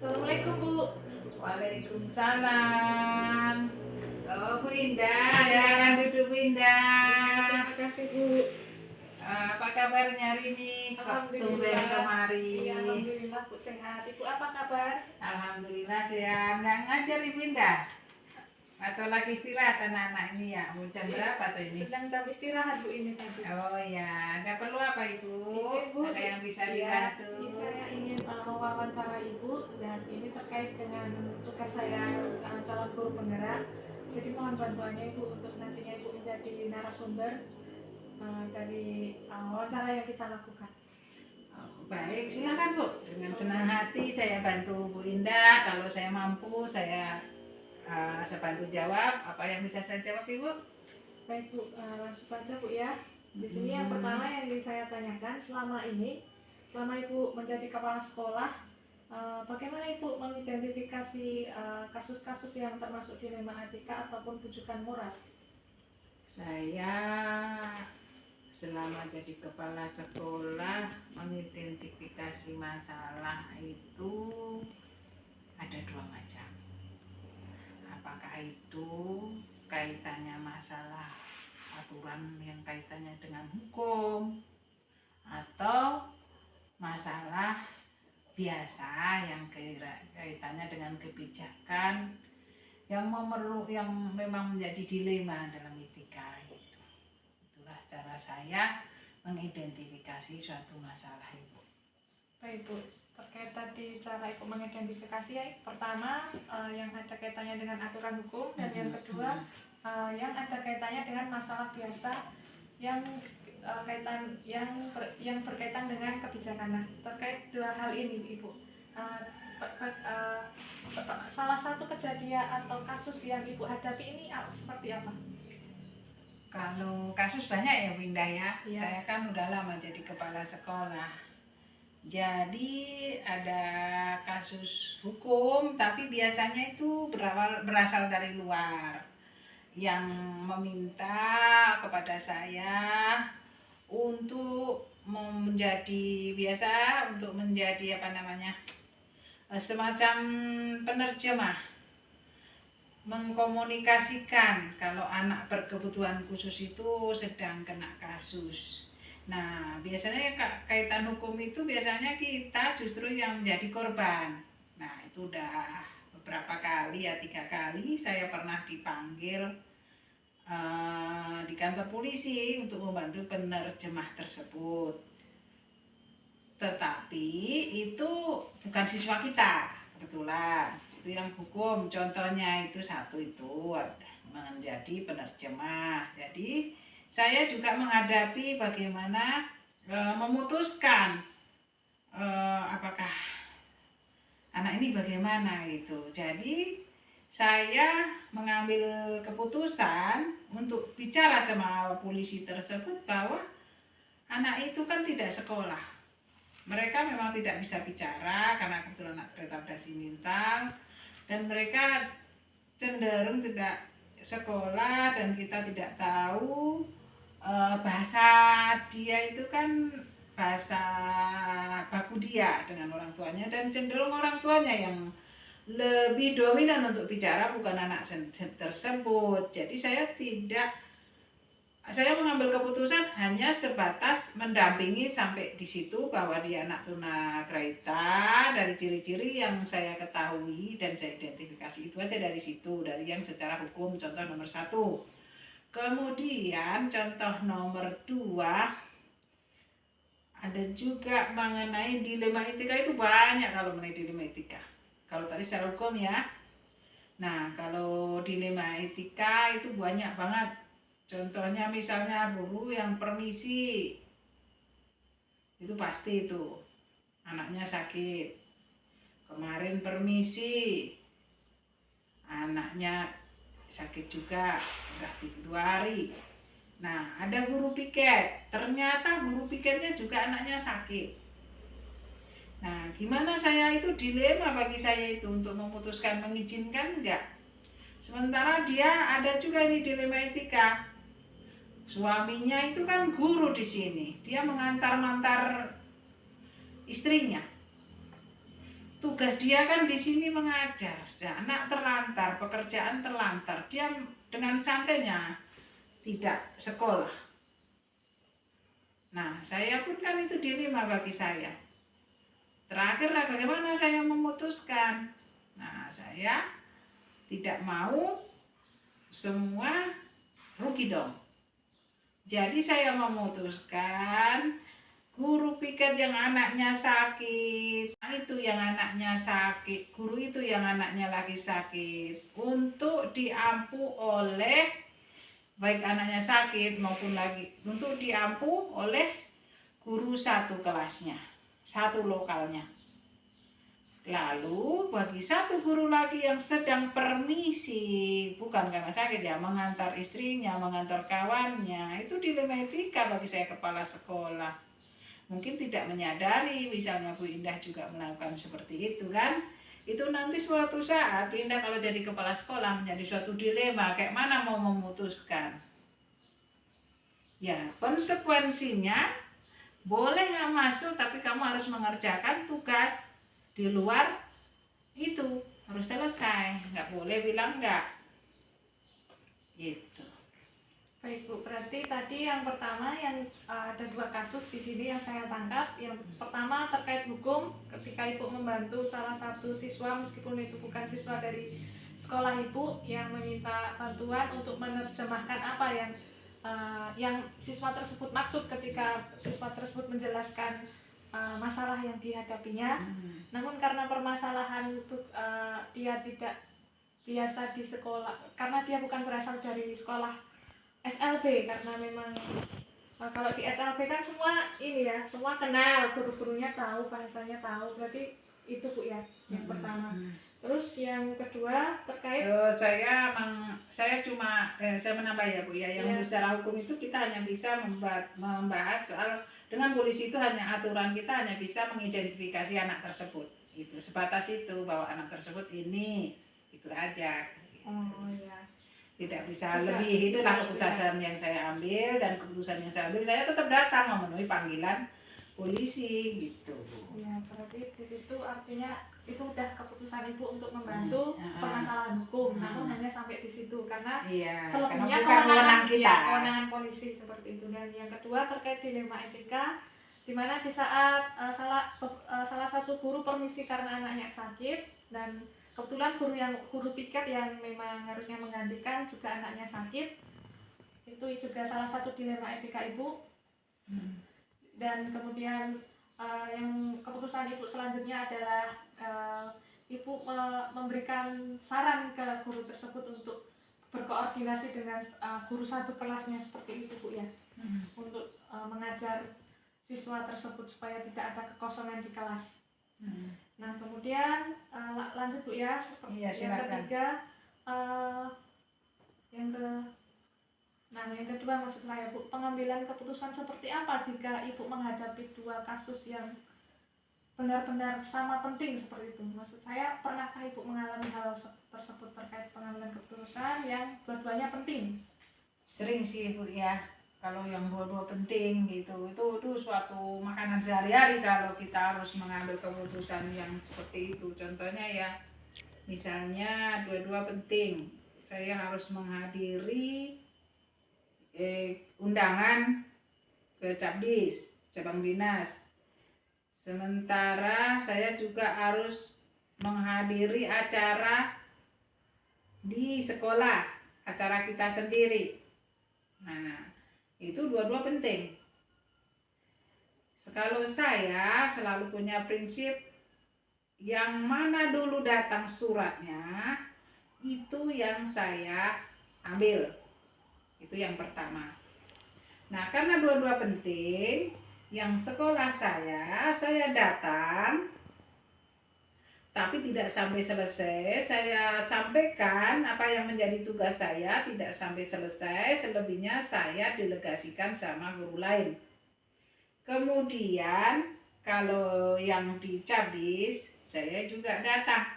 Assalamualaikum Bu. Waalaikumsalam. Oh, Bu Indah, Ya. silakan duduk Bu Indah. Terima kasih Bu. Apa kabarnya hari ini? Kok tumben Alhamdulillah. kemari? Iya, alhamdulillah Bu sehat. Ibu apa kabar? Alhamdulillah sehat. Nggak ngajar Ibu Indah? Atau lagi istirahat anak-anak ini ya? Mau jam berapa tuh ini? Sedang jam istirahat Bu ini tadi. Oh ya, ada perlu apa Ibu? Izin, Bu. Ada yang bisa Iya, dibantu? ini saya ingin mewawancara Ibu dan ini terkait dengan tugas saya calon guru penggerak. Jadi mohon bantuannya Ibu untuk nantinya Ibu menjadi narasumber dari wawancara yang kita lakukan. Oh, baik, silakan Bu. Dengan senang hati saya bantu Bu Indah. Kalau saya mampu, saya bantu jawab. Apa yang bisa saya jawab Ibu? Baik Bu, langsung saja Bu ya. Di sini yang pertama yang ingin saya tanyakan, selama Ibu menjadi kepala sekolah, bagaimana Ibu mengidentifikasi kasus-kasus yang termasuk dilema etika ataupun bujukan moral? Saya selama jadi kepala sekolah mengidentifikasi masalah itu ada dua macam. Apakah itu kaitannya masalah aturan yang kaitannya dengan hukum atau masalah biasa yang kaitannya dengan kebijakan yang memang menjadi dilema dalam etika itu. Itulah cara saya mengidentifikasi suatu masalah itu. Baik Bu, terkait tadi cara Ibu mengidentifikasi ya, pertama yang ada kaitannya dengan aturan hukum dan yang kedua yang ada kaitannya dengan masalah biasa yang berkaitan dengan kebijakan. Nah, terkait dua hal ini Ibu, salah satu kejadian atau kasus yang Ibu hadapi ini seperti apa? Kalau kasus banyak ya Bu Indah ya. Iya. Saya kan udah lama jadi kepala sekolah. Jadi ada kasus hukum, tapi biasanya itu berasal dari luar yang meminta kepada saya untuk menjadi semacam penerjemah, mengkomunikasikan kalau anak berkebutuhan khusus itu sedang kena kasus. Nah, biasanya kaitan hukum itu biasanya kita justru yang menjadi korban. Nah, itu udah beberapa kali ya, 3 kali saya pernah dipanggil di kantor polisi untuk membantu penerjemah tersebut. Tetapi itu bukan siswa kita, kebetulan. Itu yang hukum, contohnya itu satu itu menjadi penerjemah. Jadi saya juga menghadapi bagaimana memutuskan apakah anak ini bagaimana gitu. Jadi saya mengambil keputusan untuk bicara sama polisi tersebut bahwa anak itu kan tidak sekolah. Mereka memang tidak bisa bicara karena kebetulan anak kereta dasi Mintang, dan mereka cenderung tidak sekolah dan kita tidak tahu bahasa dia itu kan bahasa baku dia dengan orang tuanya, dan cenderung orang tuanya yang lebih dominan untuk bicara, bukan anak tersebut. Jadi saya mengambil keputusan hanya sebatas mendampingi sampai di situ bahwa dia anak tunagrahita dari ciri-ciri yang saya ketahui dan saya identifikasi, itu aja dari situ, dari yang secara hukum contoh nomor 1. Kemudian contoh nomor 2 ada juga mengenai dilema etika. Itu banyak kalau mengenai dilema etika. Kalau tadi secara hukum ya. Nah, kalau dilema etika itu banyak banget. Contohnya misalnya guru yang permisi, itu pasti itu anaknya sakit. Kemarin permisi, anaknya sakit juga, udah 2 hari. Nah, ada guru piket, ternyata guru piketnya juga anaknya sakit. Nah, gimana saya itu dilema bagi saya itu untuk memutuskan mengizinkan enggak. Sementara dia ada juga ini dilema etika. Suaminya itu kan guru di sini, dia mengantar-mantar istrinya. tugas dia kan di sini mengajar. Ya, anak terlantar, pekerjaan terlantar, dia dengan santainya tidak sekolah. Nah, saya pun kan itu dilema bagi saya. Terakhir bagaimana saya memutuskan? Nah, saya tidak mau semua rugi dong. Jadi saya memutuskan guru piket yang anaknya sakit, itu yang anaknya sakit, guru itu yang anaknya lagi sakit, untuk diampu oleh baik anaknya sakit maupun lagi untuk diampu oleh guru satu kelasnya, satu lokalnya. Lalu bagi satu guru lagi yang sedang permisi, bukan karena sakit ya, mengantar istrinya, mengantar kawannya, itu dilema etika bagi saya kepala sekolah. Mungkin tidak menyadari, misalnya Bu Indah juga melakukan seperti itu kan. Itu nanti suatu saat Bu Indah kalau jadi kepala sekolah menjadi suatu dilema, kayak mana mau memutuskan. Ya, konsekuensinya boleh nggak masuk, tapi kamu harus mengerjakan tugas di luar itu, harus selesai, nggak boleh bilang nggak gitu. Baik Bu, berarti tadi yang pertama yang ada 2 kasus di sini yang saya tangkap. Yang pertama terkait hukum, ketika Ibu membantu salah satu siswa meskipun itu bukan siswa dari sekolah Ibu yang meminta bantuan untuk menerjemahkan apa yang siswa tersebut maksud ketika siswa tersebut menjelaskan masalah yang dihadapinya. Namun karena permasalahan dia tidak biasa di sekolah, karena dia bukan berasal dari sekolah SLB, karena memang kalau di SLB kan semua ini ya, semua kenal, guru-gurunya tahu, bahasanya tahu, berarti itu Bu ya yang pertama. Terus yang kedua terkait saya menambah ya Bu ya, yang secara hukum itu kita hanya bisa membahas soal dengan polisi itu hanya aturan kita hanya bisa mengidentifikasi anak tersebut, itu sebatas itu bahwa anak tersebut ini, itu aja gitu. Oh ya, tidak bisa lebih. Itulah keputusan yang saya ambil, dan keputusan yang saya ambil saya tetap datang memenuhi panggilan polisi gitu. Ya, berarti di situ artinya itu udah keputusan Ibu untuk membantu permasalahan hukum, namun hanya sampai di situ karena selebihnya kewenangan polisi seperti itu. Dan yang kedua terkait dilema etika, di mana di saat salah satu guru permisi karena anaknya sakit, dan kebetulan guru piket yang memang harusnya menggantikan juga anaknya sakit, itu juga salah satu dilema etika Ibu. Dan kemudian yang keputusan Ibu selanjutnya adalah Ibu memberikan saran ke guru tersebut untuk berkoordinasi dengan guru satu kelasnya seperti itu Bu ya, untuk mengajar siswa tersebut supaya tidak ada kekosongan di kelas. Nah kemudian lanjut Bu ya, yang ketiga yang kedua maksud saya Bu, pengambilan keputusan seperti apa jika Ibu menghadapi 2 kasus yang benar-benar sama penting seperti itu. Maksud saya, pernahkah Ibu mengalami hal tersebut terkait pengambilan keputusan yang dua-duanya penting? Sering sih Bu ya, kalau yang dua-dua penting gitu, itu suatu makanan sehari-hari kalau kita harus mengambil keputusan yang seperti itu. Contohnya ya, misalnya dua-dua penting, saya harus menghadiri undangan ke Cabdis, cabang dinas. Sementara saya juga harus menghadiri acara di sekolah, acara kita sendiri. Nah, itu dua-dua penting. Kalau saya selalu punya prinsip, yang mana dulu datang suratnya, itu yang saya ambil. Itu yang pertama. Nah, karena dua-dua penting, yang sekolah saya datang, tapi tidak sampai selesai. Saya sampaikan apa yang menjadi tugas saya, tidak sampai selesai. Selebihnya saya delegasikan sama guru lain. Kemudian, kalau yang di Cabdis, saya juga datang.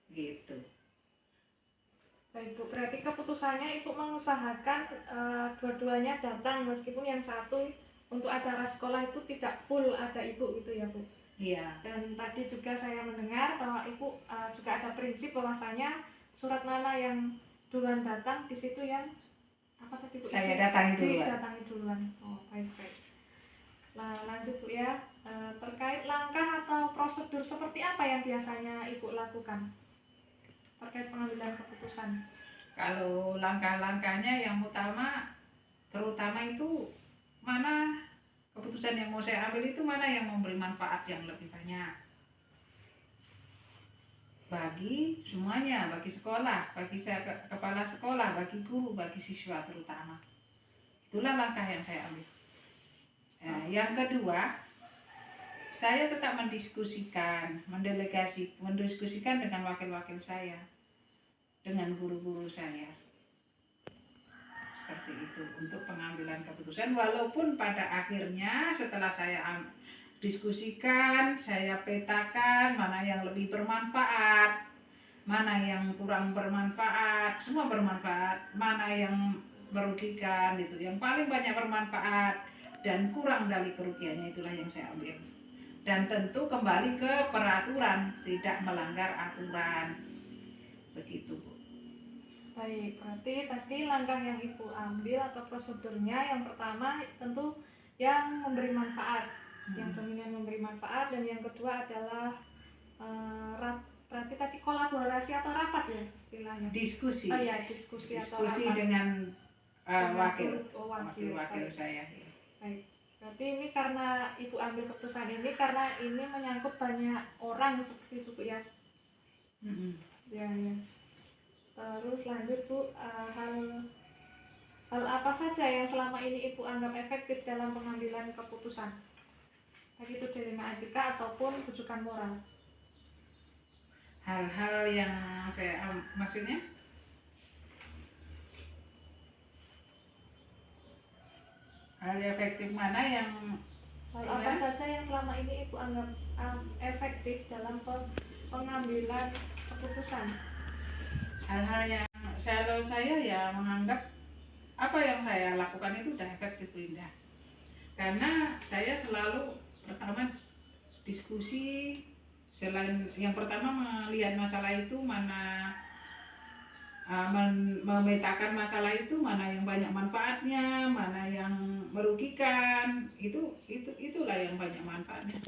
Gitu. Baik Bu, berarti keputusannya Ibu mengusahakan dua-duanya datang, meskipun yang satu untuk acara sekolah itu tidak full ada Ibu gitu ya Bu? Iya. Dan tadi juga saya mendengar bahwa Ibu juga ada prinsip bahwasanya surat mana yang duluan datang di situ yang apa tadi Bu? Saya datangi duluan. Didatangi duluan. Oh, baik. Nah, lanjut Bu ya. Terkait langkah atau prosedur seperti apa yang biasanya Ibu lakukan terkait pengambilan keputusan? Kalau langkah-langkahnya yang utama, terutama itu mana keputusan yang mau saya ambil itu mana yang memberi manfaat yang lebih banyak bagi semuanya, bagi sekolah, bagi saya kepala sekolah, bagi guru, bagi siswa terutama. Itulah langkah yang saya ambil. Nah, yang kedua, saya tetap mendiskusikan dengan wakil-wakil saya, dengan guru-guru saya. Seperti itu untuk pengambilan keputusan, walaupun pada akhirnya setelah saya diskusikan, saya petakan mana yang lebih bermanfaat, mana yang kurang bermanfaat, semua bermanfaat, mana yang merugikan, itu yang paling banyak bermanfaat dan kurang dari kerugiannya, itulah yang saya ambil. Dan tentu kembali ke peraturan, tidak melanggar aturan, begitu Bu. Baik, berarti tadi langkah yang Ibu ambil atau prosedurnya yang pertama tentu yang memberi manfaat, yang dominan memberi manfaat, dan yang kedua adalah berarti tadi kolaborasi atau rapat ya istilahnya? Diskusi. Oh ya, diskusi atau Diskusi rapat dengan wakil Baik. saya. Baik, berarti ini karena Ibu ambil keputusan ini karena ini menyangkut banyak orang seperti itu Bu ya? Ya. Terus lanjut Bu, hal apa saja yang selama ini Ibu anggap efektif dalam pengambilan keputusan? Baik itu dilema etika ataupun rujukan moral. Hal-hal yang saya maksudnya? Hal efektif mana yang Hal apa saja yang selama ini Ibu anggap efektif dalam pengambilan keputusan? Hal-hal yang saya ya menganggap apa yang saya lakukan itu udah efektif Bu Indah. Karena saya selalu pertama diskusi, selain yang pertama melihat masalah itu mana, memetakan masalah itu mana yang banyak manfaatnya, mana yang merugikan, itulah yang banyak manfaatnya.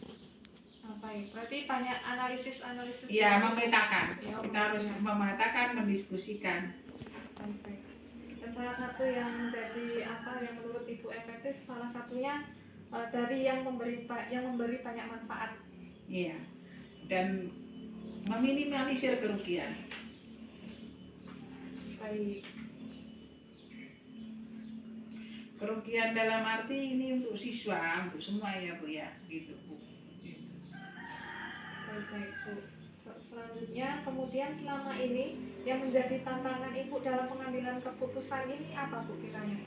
Baik, berarti banyak analisis. Iya, memetakan. Ya, kita harus memetakan, mendiskusikan. Baik. Dan salah satu yang menjadi yang menurut Ibu efektif, salah satunya dari yang memberi banyak manfaat. Iya. Dan meminimalisir kerugian. Baik. Kerugian dalam arti ini untuk siswa, untuk semua ya Bu ya, gitu Bu. Baik Bu. Selanjutnya, kemudian selama ini yang menjadi tantangan Ibu dalam pengambilan keputusan ini apa Bu kiranya?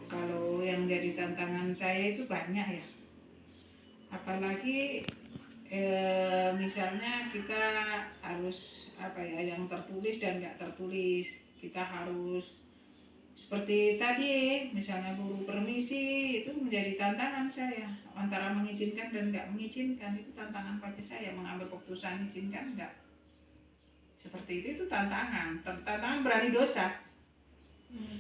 Kalau yang jadi tantangan saya itu banyak ya. Apalagi misalnya kita harus yang tertulis dan nggak tertulis. Kita harus seperti tadi, misalnya guru permisi, itu menjadi tantangan saya. Antara mengizinkan dan nggak mengizinkan, itu tantangan bagi saya. Mengambil keputusan izinkan nggak. Seperti itu tantangan. Tantangan berani dosa.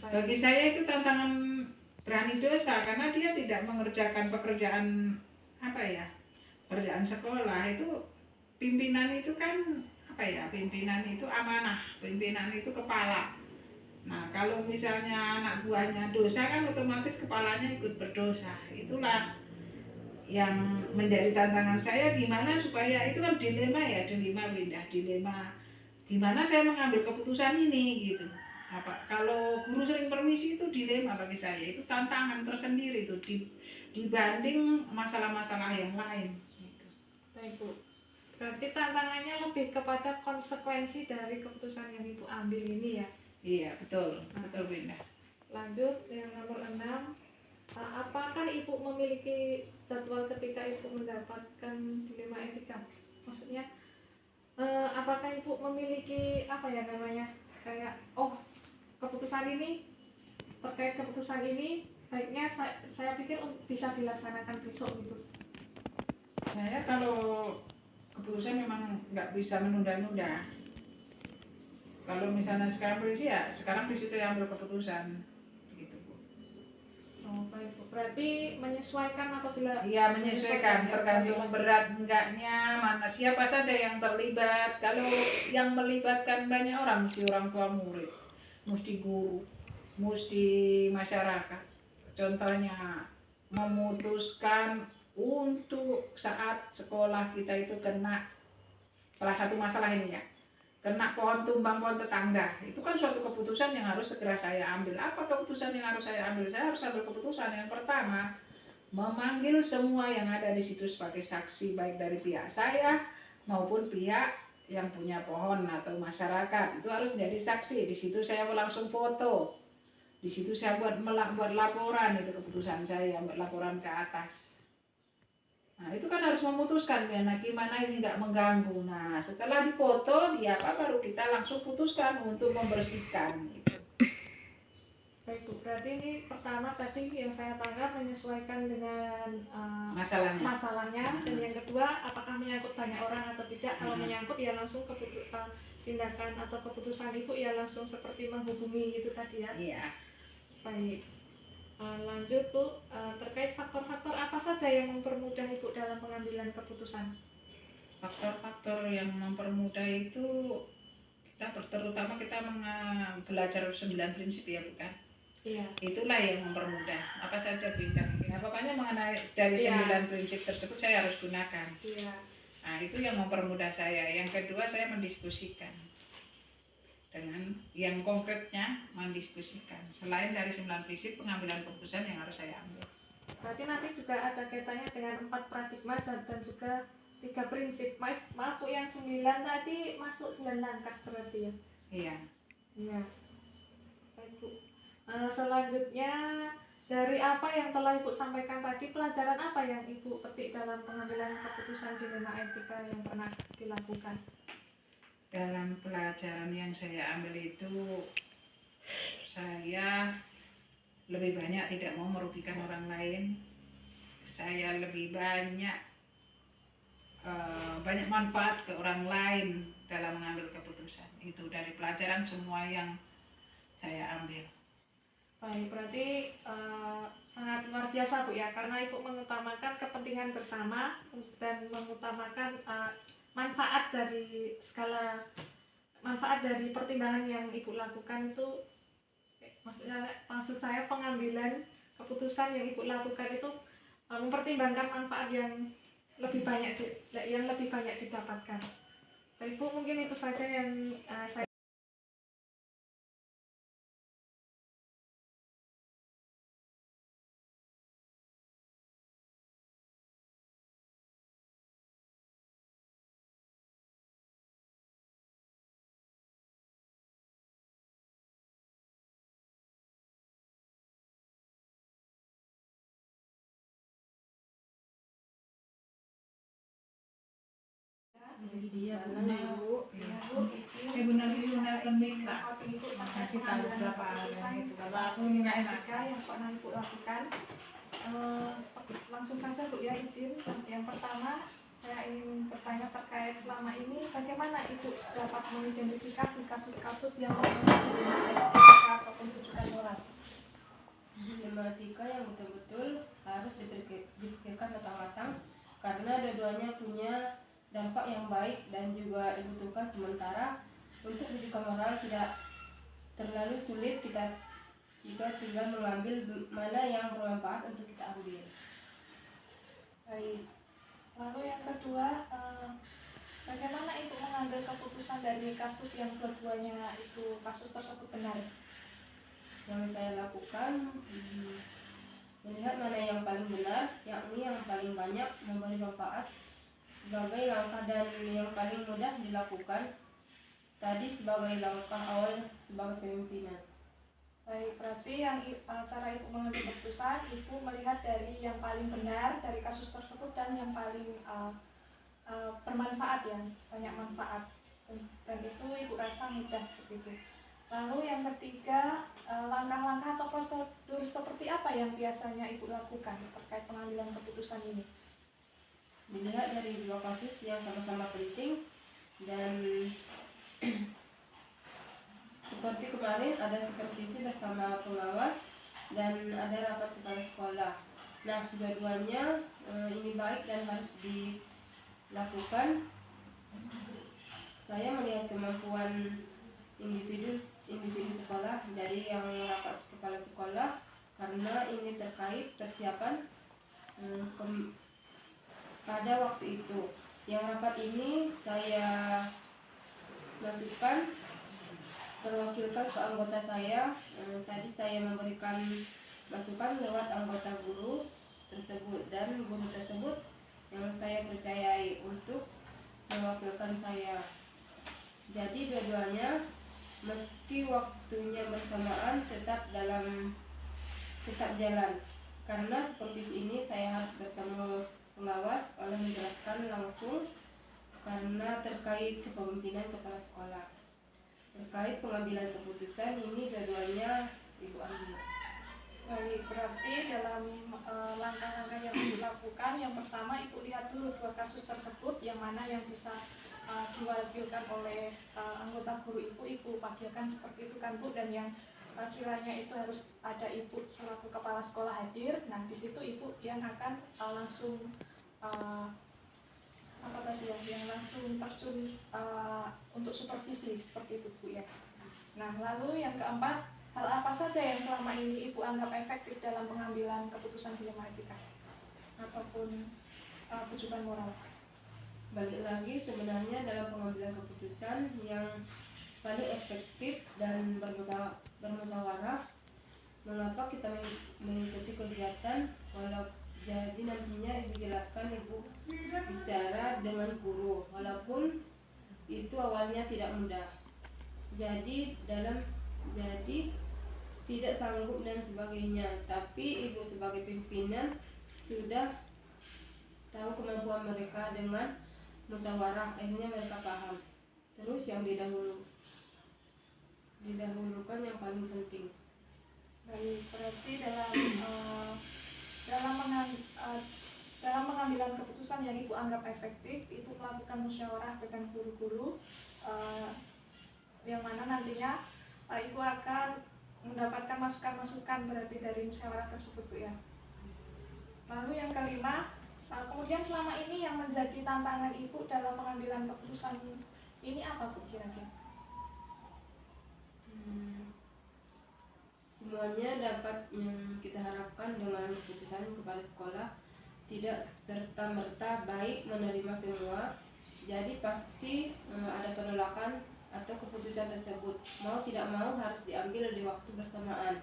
Bagi saya itu tantangan berani dosa, karena dia tidak mengerjakan pekerjaan pekerjaan sekolah. Itu pimpinan itu kan pimpinan itu amanah, pimpinan itu kepala. Nah, kalau misalnya anak buahnya dosa kan otomatis kepalanya ikut berdosa. Itulah yang menjadi tantangan saya, gimana supaya itu kan dilema Windah, dilema gimana saya mengambil keputusan ini gitu. Kalau guru sering permisi itu dilema bagi saya, itu tantangan tersendiri itu dibanding masalah-masalah yang lain gitu. Baik Bu. Berarti tantangannya lebih kepada konsekuensi dari keputusan yang Ibu ambil ini ya? Iya, betul Windah. Lanjut yang nomor 6. Apakah Ibu memiliki jadwal ketika Ibu mendapatkan dilema etika? Maksudnya apakah Ibu memiliki kayak terkait keputusan ini baiknya saya pikir bisa dilaksanakan besok gitu. Saya kalau keputusan memang nggak bisa menunda-nunda. Kalau misalnya sekarang berisi ya sekarang di situ yang ambil keputusan gitu Bu. Oh, baik Bu. Berarti menyesuaikan apabila Iya menyesuaikan ya, tergantung balik lagi. berat enggaknya mana siapa saja yang terlibat. Kalau yang melibatkan banyak orang mesti orang tua murid, mesti guru, mesti masyarakat. Contohnya memutuskan untuk saat sekolah kita itu kena salah satu masalah ini ya, kena pohon tumbang pohon tetangga, itu kan suatu keputusan yang harus segera saya ambil. Apa keputusan yang harus saya ambil? Saya harus ambil keputusan yang pertama, memanggil semua yang ada di situ sebagai saksi, baik dari pihak saya maupun pihak yang punya pohon atau masyarakat, itu harus menjadi saksi. Di situ saya langsung foto, di situ saya buat laporan, itu keputusan saya, buat laporan ke atas. Nah itu kan harus memutuskan gimana ini nggak mengganggu. Nah setelah dipoto dia apa baru kita langsung putuskan untuk membersihkan gitu. Baik Bu, berarti ini pertama tadi yang saya tangkap menyesuaikan dengan masalahnya, dan yang kedua apakah menyangkut banyak orang atau tidak. Kalau menyangkut ya langsung tindakan atau keputusan Ibu ya langsung seperti menghubungi itu tadi ya. Iya. Baik. Lanjut Bu, terkait faktor-faktor apa saja yang mempermudah Ibu dalam pengambilan keputusan? Faktor-faktor yang mempermudah itu terutama kita belajar 9 prinsip ya bukan? Iya. Itulah yang mempermudah. Apa saja bidang. Nah, pokoknya mengenai dari 9 prinsip tersebut saya harus gunakan. Iya. Nah itu yang mempermudah saya. Yang kedua saya mendiskusikan dengan yang konkretnya, mendiskusikan selain dari 9 prinsip pengambilan keputusan yang harus saya ambil. Berarti nanti juga ada kaitannya dengan 4 paradigma dan juga 3 prinsip. Maaf Bu, yang 9 tadi masuk 9 langkah berarti ya? Iya. Iya. Baik Bu. Selanjutnya dari apa yang telah Ibu sampaikan tadi, pelajaran apa yang Ibu petik dalam pengambilan keputusan dilema etika yang pernah dilakukan? Dalam pelajaran yang saya ambil itu, saya lebih banyak tidak mau merugikan orang lain. Saya lebih banyak manfaat ke orang lain dalam mengambil keputusan. Itu dari pelajaran semua yang saya ambil. Baik, berarti sangat luar biasa Bu ya, karena Ibu mengutamakan kepentingan bersama dan mengutamakan manfaat dari pertimbangan yang Ibu lakukan itu, maksud saya pengambilan keputusan yang Ibu lakukan itu mempertimbangkan manfaat yang lebih banyak didapatkan. Baik Bu, mungkin itu saja yang saya kasih tahu berapa itu kalau aku nggak enak yang pernah Ibu lakukan. Langsung saja Bu ya, izin. Yang pertama saya ingin bertanya terkait selama ini bagaimana Ibu dapat mengidentifikasi kasus-kasus yang etika ataupun tujuan moral. Dilema etika yang betul-betul harus dipikirkan matang-matang karena dua-duanya punya dampak yang baik dan juga dibutuhkan. Sementara untuk etika moral tidak terlalu sulit, kita juga tinggal mengambil mana yang bermanfaat untuk kita ambil. Baik. Lalu yang kedua, bagaimana Ibu mengambil keputusan dari kasus yang dua-duanya itu kasus tersebut benar? Yang saya lakukan melihat mana yang paling benar, yakni yang paling banyak memberi manfaat sebagai langkah dan yang paling mudah dilakukan tadi sebagai langkah awal sebagai pemimpinan. Baik, berarti yang cara Ibu mengambil keputusan, Ibu melihat dari yang paling benar dari kasus tersebut dan yang paling bermanfaat, yang banyak manfaat, dan itu Ibu rasa mudah seperti itu. Lalu yang ketiga, langkah-langkah atau prosedur seperti apa yang biasanya Ibu lakukan terkait pengambilan keputusan ini? dilihat dari dua kasus yang sama-sama penting. Dan seperti kemarin ada supervisi bersama pengawas dan ada rapat kepala sekolah. Nah, dua-duanya ini baik dan harus dilakukan. Saya melihat kemampuan individu sekolah, jadi yang rapat kepala sekolah karena ini terkait persiapan pada waktu itu. Yang rapat ini saya masukkan, perwakilkan ke anggota saya. Tadi saya memberikan masukan lewat anggota guru tersebut, dan guru tersebut yang saya percayai untuk mewakilkan saya. Jadi dua-duanya meski waktunya bersamaan tetap jalan. Karena supervisi ini saya harus bertemu pengawas oleh menjelaskan langsung karena terkait kepemimpinan kepala sekolah. Terkait pengambilan keputusan ini dua-duanya Ibu ambil. Baik, berarti dalam langkah-langkah yang dilakukan, yang pertama Ibu lihat dulu dua kasus tersebut, yang mana yang bisa diwakilkan oleh anggota guru Ibu wakilkan seperti itu kan Bu, dan yang kiranya itu harus ada Ibu selaku kepala sekolah hadir. Nah, di situ Ibu yang akan langsung yang langsung terjun untuk supervisi seperti itu Bu ya. Nah, lalu yang keempat, hal apa saja yang selama ini Ibu anggap efektif dalam pengambilan keputusan dilema etika ataupun kejutan moral? Balik lagi, sebenarnya dalam pengambilan keputusan yang paling efektif dan bermusyawarah. Mengapa kita mengikuti kegiatan? Walau jadi nantinya Ibu jelaskan, Ibu bicara dengan guru, walaupun itu awalnya tidak mudah. Jadi tidak sanggup dan sebagainya, tapi Ibu sebagai pimpinan sudah tahu kemampuan mereka. Dengan musyawarah akhirnya mereka paham. Terus yang didahulukan yang paling penting. Baik, berarti dalam pengambilan keputusan yang Ibu anggap efektif, Ibu melakukan musyawarah dengan guru-guru, yang mana nantinya Ibu akan mendapatkan masukan-masukan berarti dari musyawarah tersebut Bu ya. Lalu yang kelima, kemudian selama ini yang menjadi tantangan Ibu dalam pengambilan keputusan ini apa Bu kira-kira? Semuanya dapat yang kita harapkan dengan keputusan kepala sekolah tidak serta-merta baik menerima semua. Jadi pasti ada penolakan atau keputusan tersebut mau tidak mau harus diambil di waktu bersamaan,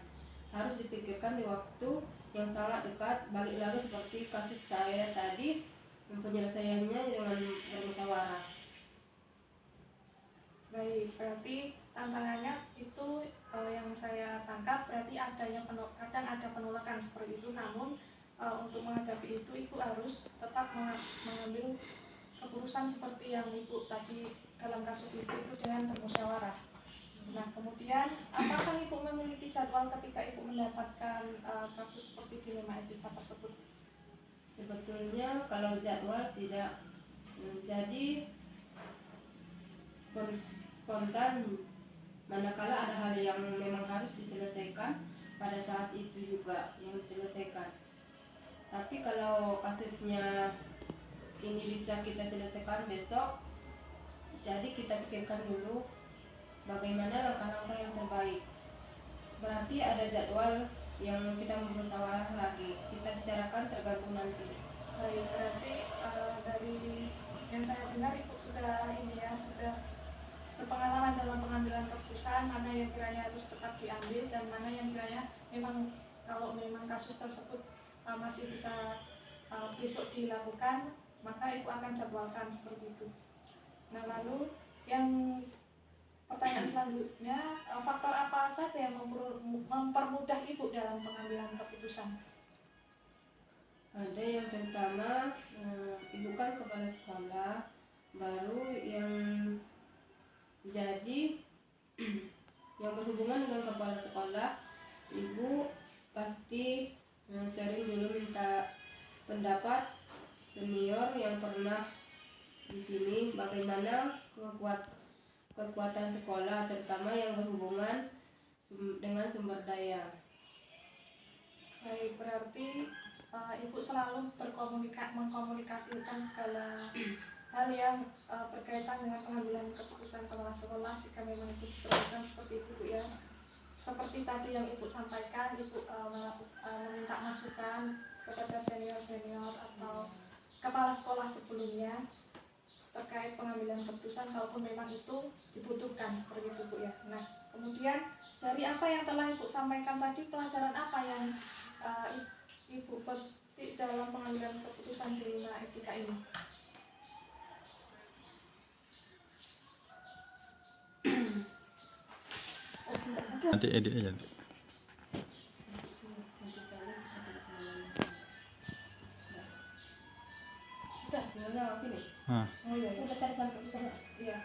harus dipikirkan di waktu yang sangat dekat. Balik lagi seperti kasus saya tadi, penyelesaiannya dengan bermusyawarah. Baik, berarti tantangannya itu yang saya tangkap berarti kadang ada penolakan seperti itu. Namun untuk menghadapi itu Ibu harus tetap mengambil keputusan seperti yang Ibu tadi dalam kasus itu dengan bermusyawarah. Nah, kemudian apakah Ibu memiliki jadwal ketika Ibu mendapatkan kasus seperti dilema etika tersebut? Sebetulnya kalau jadwal tidak, jadi spontan, manakala ada hal yang memang harus diselesaikan pada saat itu juga yang diselesaikan. Tapi kalau kasusnya ini bisa kita selesaikan besok, jadi kita pikirkan dulu bagaimana langkah-langkah yang terbaik. Berarti ada jadwal yang kita bermusyawarah lagi, kita bicarakan tergantung nanti. Baik, berarti dari yang saya dengar Ibu sudah berpengalaman dalam pengambilan keputusan mana yang kiranya harus tetap diambil dan mana yang kiranya memang kalau memang kasus tersebut masih bisa besok dilakukan, maka Ibu akan jadwalkan seperti itu. Nah, lalu yang pertanyaan selanjutnya, faktor apa saja yang mempermudah Ibu dalam pengambilan keputusan? Ada yang pertama, Ibu kan kepala sekolah baru yang jadi yang berhubungan dengan kepala sekolah, Ibu pasti sering dulu minta pendapat senior yang pernah di sini bagaimana kekuatan sekolah terutama yang berhubungan dengan sumber daya. Baik, berarti Ibu selalu mengkomunikasikan segala hal yang berkaitan dengan pengambilan keputusan kepala sekolah jika memang itu diperlukan seperti itu Bu ya. Seperti tadi yang Ibu sampaikan, Ibu meminta masukan kepada senior-senior atau kepala sekolah sebelumnya terkait pengambilan keputusan kalaupun memang itu dibutuhkan seperti itu Bu ya. Nah, kemudian dari apa yang telah Ibu sampaikan tadi, pelajaran apa yang Ibu petik dalam pengambilan keputusan di lima etika ini? Nanti edit aja. Udah, gimana aku nih? Oh iya, Udah tadi sampai kita. iya.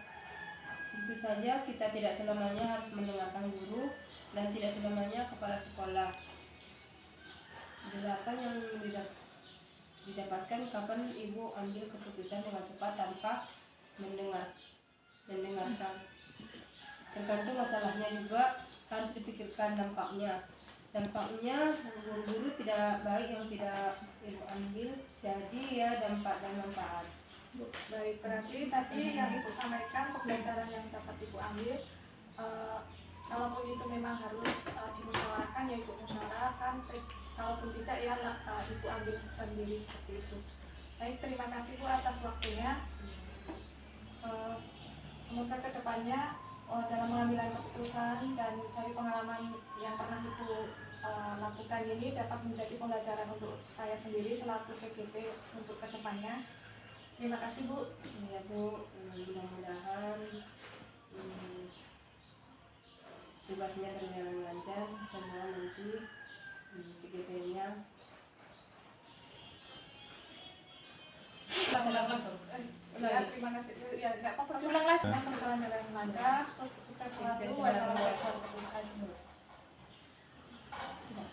Tentu saja kita tidak selamanya harus mendengarkan guru dan tidak selamanya kepala sekolah. Delapan yang didapatkan kapan ibu ambil keputusan dengan cepat tanpa mendengarkan. Tergantung masalahnya juga harus dipikirkan dampaknya. Dampaknya guru-guru tidak baik yang tidak ibu ambil, jadi ya dampak dan manfaat. Baik, berarti tadi yang Ibu sampaikan pembelajaran yang dapat Ibu ambil, kalaupun itu memang harus dimusyawarahkan ya Ibu musyawarahkan, kalaupun tidak ya Ibu ambil sendiri seperti itu. Baik, terima kasih Bu atas waktunya. Semoga kedepannya dalam pengambilan keputusan dan dari pengalaman yang pernah Ibu lakukan ini dapat menjadi pembelajaran untuk saya sendiri selaku CGP untuk kedepannya. Terima kasih Bu. Ya Bu, mudah-mudahan tugasnya berjalan lancar semua nanti CGP-nya. Ya, terima kasih. Ya, nggak apa-apa. Ulang lagi. Berjalan dengan lancar, sukses selalu. Wassalamualaikum warahmatullahi wabarakatuh.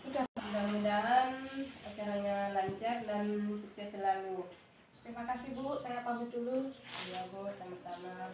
Udah. Mudah-mudahan acaranya lancar dan sukses selalu. Terima kasih Bu. Saya pamit dulu. Ya Bu, sama-sama.